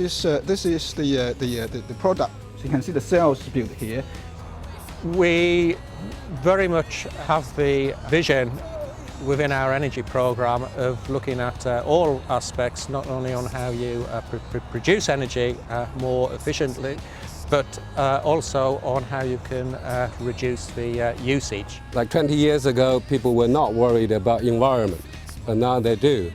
is the product. So you can see the cells built here. We very much have the vision within our energy programme of looking at all aspects, not only on how you produce energy more efficiently, but also on how you can reduce the usage. Like 20 years ago, people were not worried about environment, but now they do.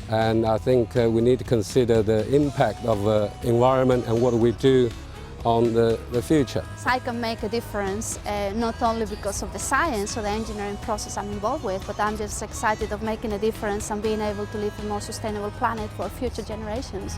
And I think we need to consider the impact of environment and what we do on the future. So I can make a difference, not only because of the science or the engineering process I'm involved with, but I'm just excited of making a difference and being able to leave a more sustainable planet for future generations.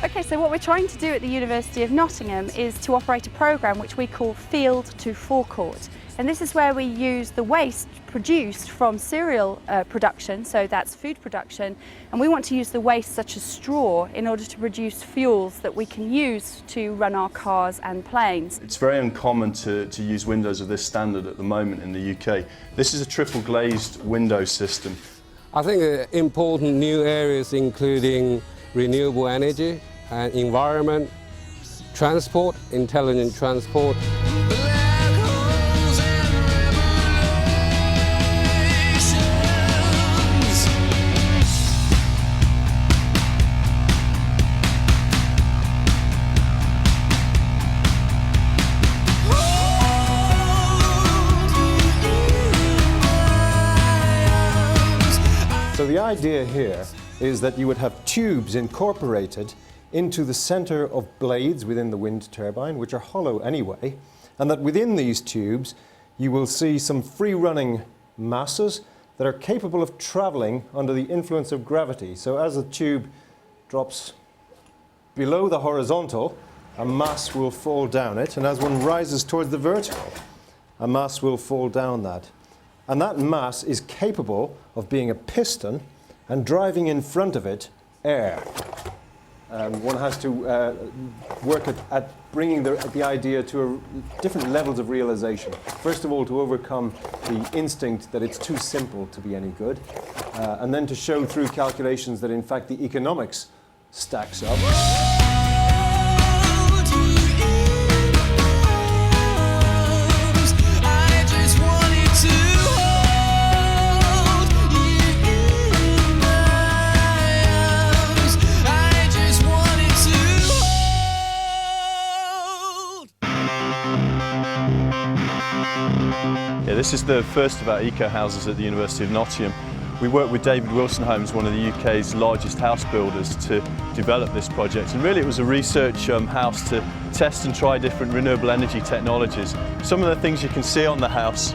Okay, so what we're trying to do at the University of Nottingham is to operate a programme which we call Field to Forecourt. And this is where we use the waste produced from cereal production, so that's food production, and we want to use the waste such as straw in order to produce fuels that we can use to run our cars and planes. It's very uncommon to use windows of this standard at the moment in the UK. This is a triple glazed window system. I think important new areas including renewable energy and environment, transport, intelligent transport. So the idea here is that you would have tubes incorporated into the center of blades within the wind turbine, which are hollow anyway, and that within these tubes you will see some free-running masses that are capable of traveling under the influence of gravity. So as the tube drops below the horizontal, a mass will fall down it, and as one rises towards the vertical, a mass will fall down that. And that mass is capable of being a piston and driving in front of it air. One has to work at bringing the idea to different levels of realization. First of all, to overcome the instinct that it's too simple to be any good, and then to show through calculations that in fact the economics stacks up. Yeah, this is the first of our eco-houses at the University of Nottingham. We worked with David Wilson Homes, one of the UK's largest house builders, to develop this project. And really it was a research house to test and try different renewable energy technologies. Some of the things you can see on the house: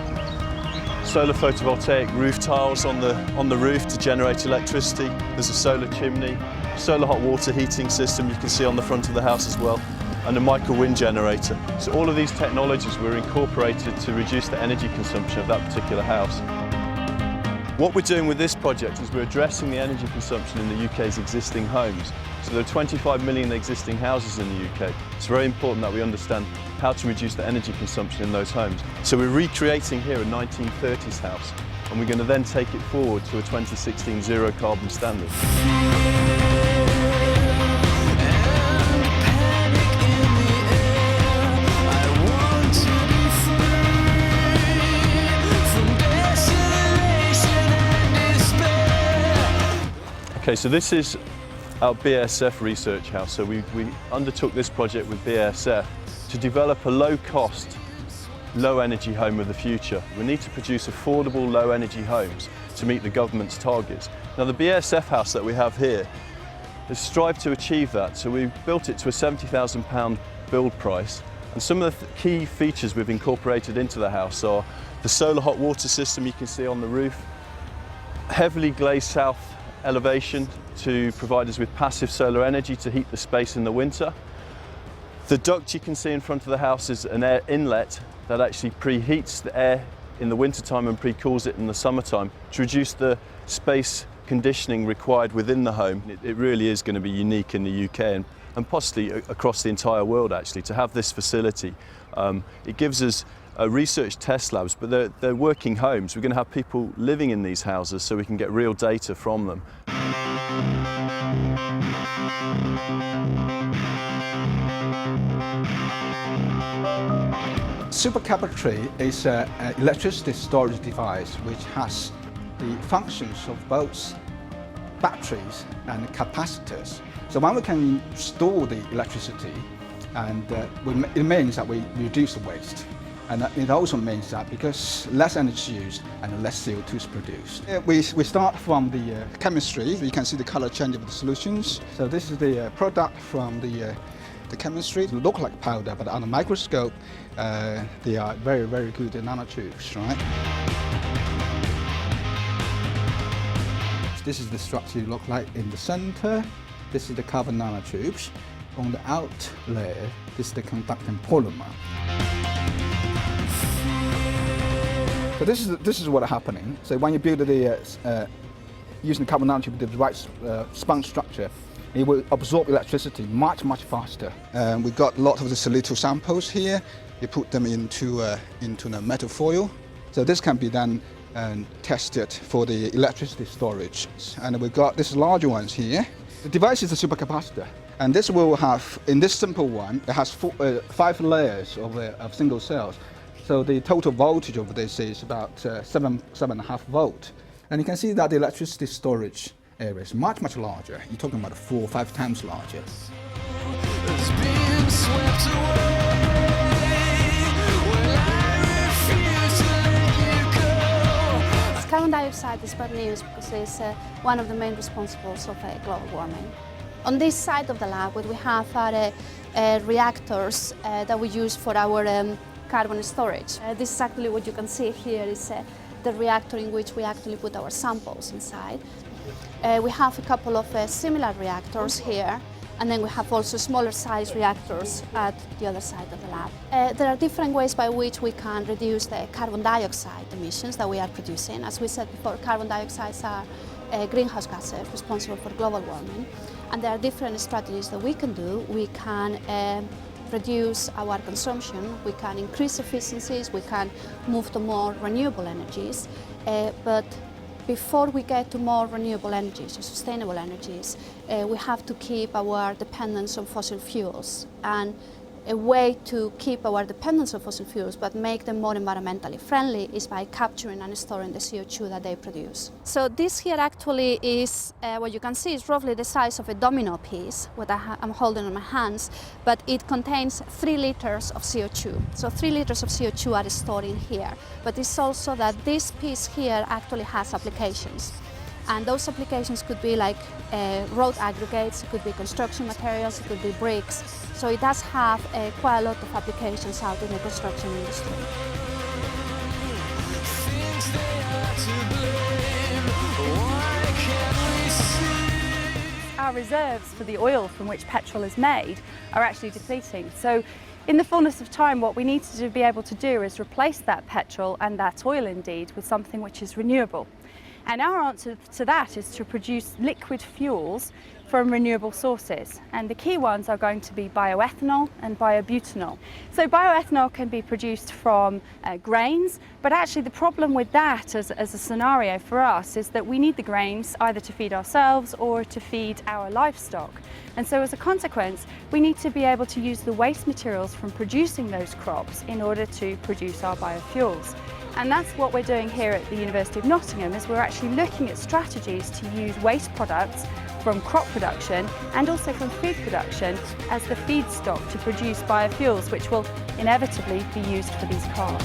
solar photovoltaic roof tiles on the roof to generate electricity. There's a solar chimney, solar hot water heating system you can see on the front of the house as well, and a micro wind generator. So all of these technologies were incorporated to reduce the energy consumption of that particular house. What we're doing with this project is we're addressing the energy consumption in the UK's existing homes. So there are 25 million existing houses in the UK. It's very important that we understand how to reduce the energy consumption in those homes. So we're recreating here a 1930s house, and we're going to then take it forward to a 2016 zero carbon standard. Okay, so this is our BASF research house. So we undertook this project with BASF to develop a low-cost, low-energy home of the future. We need to produce affordable, low-energy homes to meet the government's targets. Now, the BASF house that we have here has strived to achieve that. So we built it to a £70,000 build price. And some of the key features we've incorporated into the house are the solar hot water system you can see on the roof, heavily glazed south elevation to provide us with passive solar energy to heat the space in the winter. The duct you can see in front of the house is an air inlet that actually preheats the air in the wintertime and pre-cools it in the summertime to reduce the space conditioning required within the home. It really is going to be unique in the UK and possibly across the entire world actually to have this facility. It gives us research test labs, but they're working homes. We're going to have people living in these houses so we can get real data from them. Supercapattery is an electricity storage device which has the functions of both batteries and capacitors. So when we can store the electricity, and it means that we reduce the waste. And it also means that because less energy is used and less CO2 is produced. We start from the chemistry. You can see the color change of the solutions. So this is the product from the chemistry. It looks like powder, but on a microscope, they are very, very good nanotubes, right? This is the structure it looks like in the center. This is the carbon nanotubes. On the out layer, this is the conducting polymer. So this is what's happening. So when you build the using the carbon nanotube with the right sponge structure, it will absorb electricity much faster. We got a lot of the little samples here. You put them into the metal foil. So this can be then tested for the electricity storage. And we've got these larger ones here. The device is a supercapacitor. And this will have, in this simple one, it has 5 layers of single cells. So the total voltage of this is about 7.5 volt. And you can see that the electricity storage area is much larger. You're talking about 4 or 5 times larger. Carbon dioxide is bad news because it's one of the main responsibles of global warming. On this side of the lab, what we have are reactors that we use for our carbon storage. This is actually what you can see here is the reactor in which we actually put our samples inside. We have a couple of similar reactors here, and then we have also smaller size reactors at the other side of the lab. There are different ways by which we can reduce the carbon dioxide emissions that we are producing. As we said before, carbon dioxides are greenhouse gases responsible for global warming, and there are different strategies that we can do. We can reduce our consumption, we can increase efficiencies, we can move to more renewable energies, but before we get to more renewable energies or sustainable energies, we have to keep our dependence on fossil fuels. And a way to keep our dependence on fossil fuels but make them more environmentally friendly is by capturing and storing the CO2 that they produce. So this here actually is, what you can see is roughly the size of a domino piece, what I'm holding in my hands, but it contains 3 liters of CO2. So 3 liters of CO2 are stored in here. But it's also that this piece here actually has applications. And those applications could be like road aggregates, it could be construction materials, it could be bricks. So it does have quite a lot of applications out in the construction industry. Our reserves for the oil from which petrol is made are actually depleting. So in the fullness of time, what we need to be able to do is replace that petrol and that oil indeed with something which is renewable. And our answer to that is to produce liquid fuels from renewable sources. And the key ones are going to be bioethanol and biobutanol. So bioethanol can be produced from grains, but actually the problem with that as a scenario for us is that we need the grains either to feed ourselves or to feed our livestock. And so as a consequence, we need to be able to use the waste materials from producing those crops in order to produce our biofuels. And that's what we're doing here at the University of Nottingham, is we're actually looking at strategies to use waste products from crop production and also from food production as the feedstock to produce biofuels, which will inevitably be used for these cars.